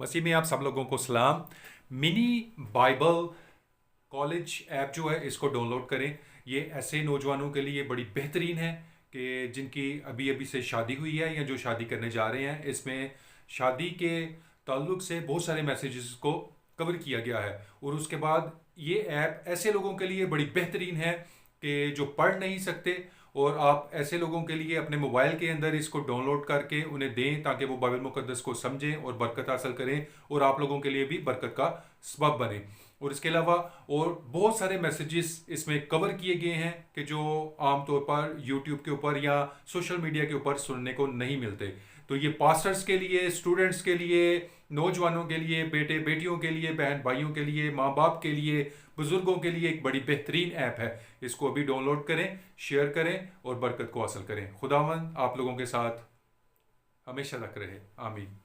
मसीह में आप सब लोगों को सलाम। मिनी बाइबल कॉलेज ऐप जो है इसको डाउनलोड करें। ये ऐसे नौजवानों के लिए बड़ी बेहतरीन है कि जिनकी अभी अभी से शादी हुई है या जो शादी करने जा रहे हैं। इसमें शादी के ताल्लुक से बहुत सारे मैसेजेस को कवर किया गया है। और उसके बाद ये ऐप ऐसे लोगों के लिए बड़ी बेहतरीन है कि जो पढ़ नहीं सकते, और आप ऐसे लोगों के लिए अपने मोबाइल के अंदर इसको डाउनलोड करके उन्हें दें ताकि वो बाइबल मुकद्दस को समझें और बरकत हासिल करें और आप लोगों के लिए भी बरकत का सबब बने। और इसके अलावा और बहुत सारे मैसेजेस इसमें कवर किए गए हैं कि जो आमतौर पर यूट्यूब के ऊपर या सोशल मीडिया के ऊपर सुनने को नहीं मिलते। तो ये पास्टर्स के लिए, स्टूडेंट्स के लिए, नौजवानों के लिए, बेटे बेटियों के लिए, बहन भाइयों के लिए, माँ बाप के लिए, बुजुर्गों के लिए एक बड़ी बेहतरीन ऐप है। इसको अभी डाउनलोड करें, शेयर करें और बरकत को हासिल करें। खुदावंद आप लोगों के साथ हमेशा तक रहे। आमीन।